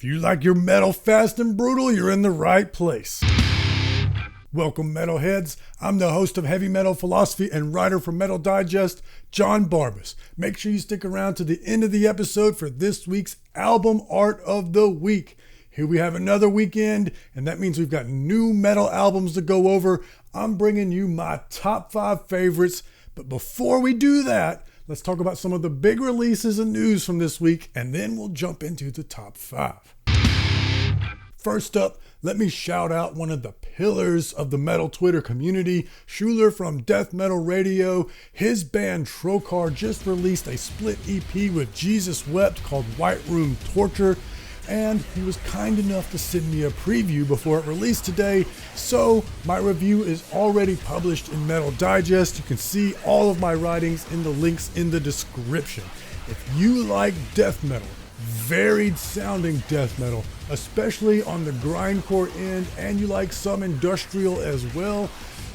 If you like your metal fast and brutal, you're in the right place. Welcome, metalheads. I'm the host of Heavy Metal Philosophy and writer for Metal Digest, John Barbas. Make sure you stick around to the end of the episode for this week's album art of the week. Here we have another weekend, and that means we've got new metal albums to go over. I'm bringing you my top 5 favorites, but before we do that, let's talk about some of the big releases and news from this week, and then we'll jump into the top 5. First up, let me shout out one of the pillars of the metal Twitter community, Schuler from Death Metal Radio. His band Trocar just released a split EP with Jesus Wept called White Room Torture, and he was kind enough to send me a preview before it released today, so my review is already published in Metal Digest. You can see all of my writings in the links in the description. If you like death metal, varied sounding death metal, especially on the grindcore end, and you like some industrial as well,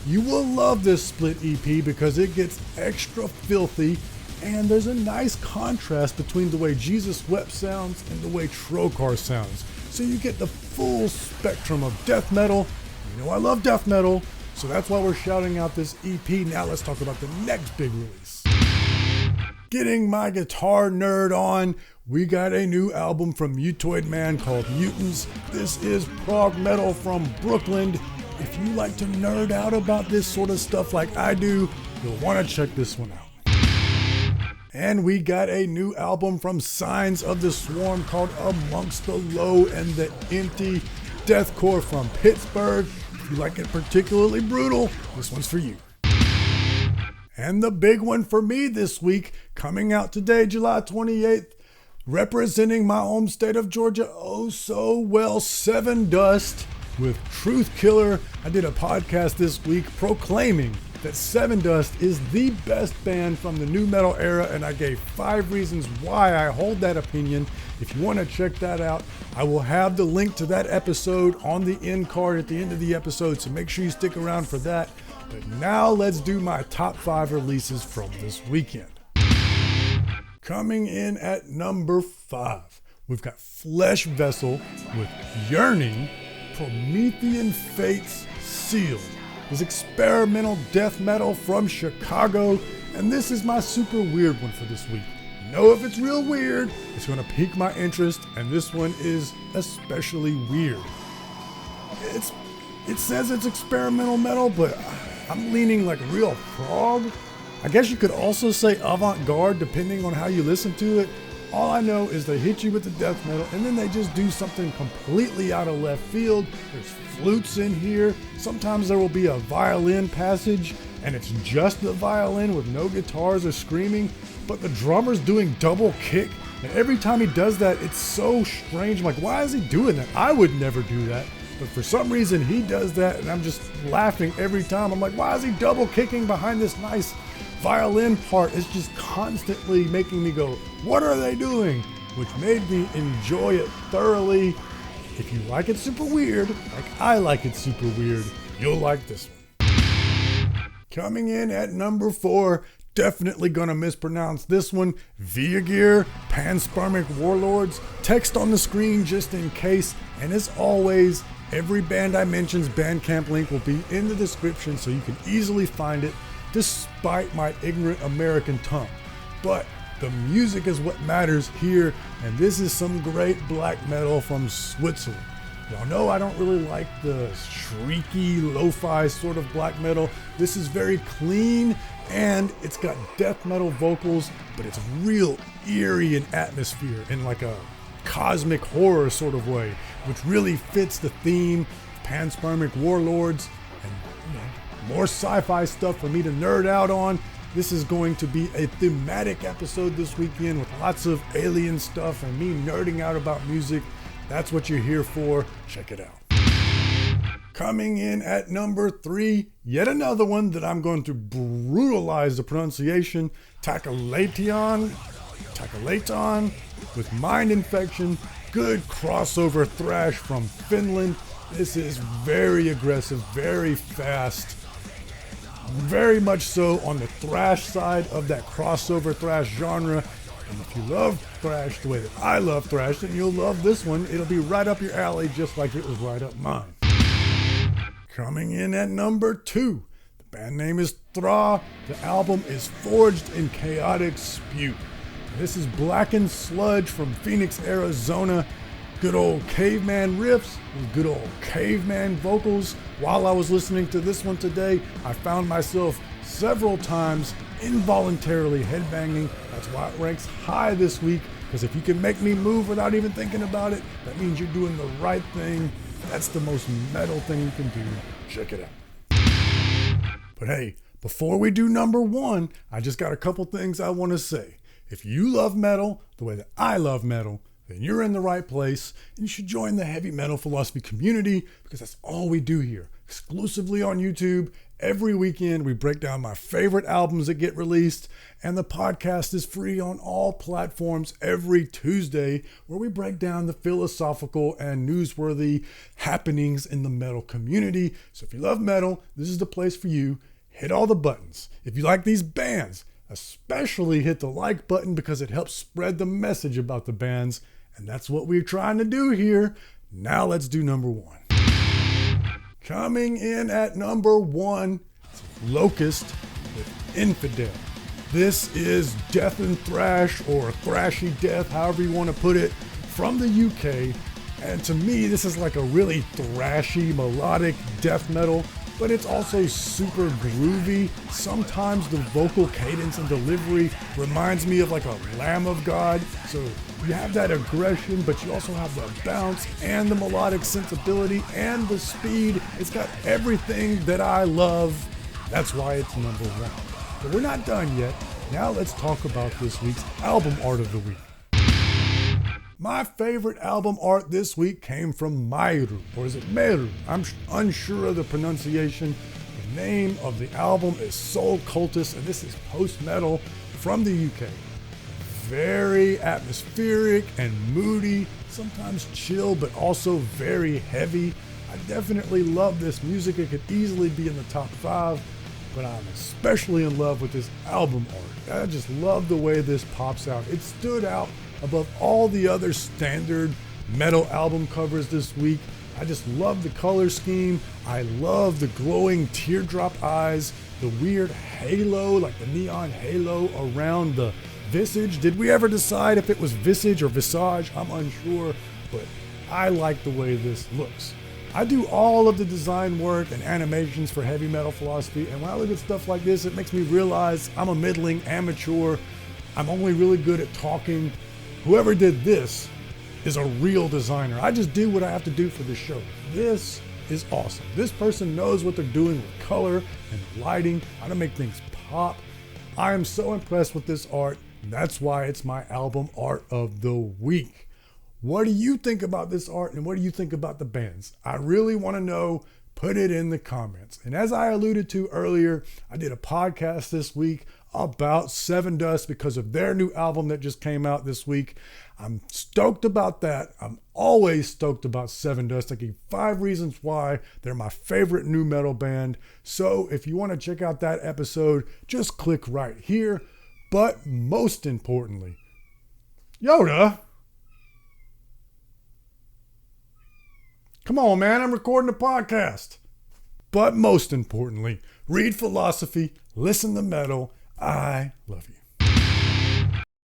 you will love this split EP because it gets extra filthy, and there's a nice contrast between the way Jesus Wept sounds and the way Trocar sounds. So you get the full spectrum of death metal. You know I love death metal, so that's why we're shouting out this EP. Now let's talk about the next big release. Getting my guitar nerd on, we got a new album from Mutoid Man called Mutants. This is prog metal from Brooklyn. If you like to nerd out about this sort of stuff like I do, you'll want to check this one out. And we got a new album from Signs of the Swarm called Amongst the Low and the Empty. Deathcore from Pittsburgh. If you like it particularly brutal, this one's for you. And the big one for me this week, coming out today, July 28th, representing my home state of Georgia oh so well, Sevendust with Truth Killer. I did a podcast this week proclaiming that Sevendust is the best band from the new metal era, and I gave 5 reasons why I hold that opinion. If you want to check that out, I will have the link to that episode on the end card at the end of the episode, so make sure you stick around for that. But now let's do my top 5 releases from this weekend. Coming in at number 5, we've got Flesh Vessel with Yearning, Promethean Fates Sealed. This experimental death metal from Chicago, and this is my super weird one for this week. You know, if it's real weird, it's going to pique my interest, and this one is especially weird. It says it's experimental metal, but I'm leaning like real prog. I guess you could also say avant-garde depending on how you listen to it. All I know is they hit you with the death metal and then they just do something completely out of left field. There's flutes in here. Sometimes there will be a violin passage and it's just the violin with no guitars or screaming, but the drummer's doing double kick, and every time he does that, it's so strange. I'm like, why is he doing that? I would never do that. But for some reason he does that, and I'm just laughing every time. I'm like, why is he double kicking behind this nice violin part? It's just constantly making me go, what are they doing? Which made me enjoy it thoroughly. If you like it super weird, like I like it super weird, you'll like this one. Coming in at number 4, definitely gonna mispronounce this one, Viagear, Panmic Warlords. Text on the screen just in case, and as always, every band I mention's Bandcamp link will be in the description so you can easily find it, despite my ignorant American tongue. But the music is what matters here, and this is some great black metal from Switzerland. Y'all know I don't really like the shrieky, lo-fi sort of black metal. This is very clean, and it's got death metal vocals, but it's real eerie in atmosphere in like a cosmic horror sort of way, which really fits the theme of Panmic Warlords, and more sci-fi stuff for me to nerd out on. This is going to be a thematic episode this weekend with lots of alien stuff and me nerding out about music. That's what you're here for. Check it out. Coming in at number 3, yet another one that I'm going to brutalize the pronunciation, Tacolation with Mind Infection. Good crossover thrash from Finland. This is very aggressive, very fast. Very much so on the thrash side of that crossover thrash genre. And if you love thrash the way that I love thrash, then you'll love this one. It'll be right up your alley, just like it was right up mine. Coming in at number 2, the band name is Thrash. The album is Forged in Chaotic Spute. This is Blackened Sludge from Phoenix, Arizona. Good old caveman riffs and good old caveman vocals. While I was listening to this one today, I found myself several times involuntarily headbanging. That's why it ranks high this week, because if you can make me move without even thinking about it, that means you're doing the right thing. That's the most metal thing you can do. Check it out. But hey, before we do number 1, I just got a couple things I want to say. If you love metal the way that I love metal, then you're in the right place, and you should join the Heavy Metal Philosophy community, because that's all we do here, exclusively on YouTube. Every weekend we break down my favorite albums that get released, and the podcast is free on all platforms every Tuesday, where we break down the philosophical and newsworthy happenings in the metal community. So if you love metal, this is the place for you. Hit all the buttons. If you like these bands, especially hit the like button, because it helps spread the message about the bands, and that's what we're trying to do here. Now let's do number 1. Coming in at number 1, Locust with Infidel. This is death and thrash, or thrashy death, however you want to put it, from the UK. And to me, this is like a really thrashy, melodic death metal, but it's also super groovy. Sometimes the vocal cadence and delivery reminds me of like a Lamb of God. So you have that aggression, but you also have the bounce and the melodic sensibility and the speed. It's got everything that I love. That's why it's number 1. But we're not done yet. Now let's talk about this week's album art of the week. My favorite album art this week came from Mairu, or is it Meru? I'm unsure of the pronunciation. The name of the album is Soul Cultist, and this is post-metal from the UK. Very atmospheric and moody, sometimes chill, but also very heavy. I definitely love this music. It could easily be in the top 5, but I'm especially in love with this album art. I just love the way this pops out. It stood out above all the other standard metal album covers this week. I just love the color scheme. I love the glowing teardrop eyes, the weird halo, like the neon halo around the visage. Did we ever decide if it was visage or visage? I'm unsure, but I like the way this looks. I do all of the design work and animations for Heavy Metal Philosophy, and when I look at stuff like this, it makes me realize I'm a middling amateur. I'm only really good at talking. Whoever did this is a real designer. I just do what I have to do for the show. This is awesome. This person knows what they're doing with color and lighting, how to make things pop. I am so impressed with this art. That's why it's my album art of the week. What do you think about this art, and what do you think about the bands? I really want to know. Put it in the comments. And as I alluded to earlier, I did a podcast this week about Sevendust because of their new album that just came out this week. I'm stoked about that. I'm always stoked about Sevendust. I gave 5 reasons why they're my favorite new metal band. So if you want to check out that episode, just click right here. But most importantly, Yoda, come on, man, I'm recording a podcast. But most importantly, read philosophy, listen to metal. I love you.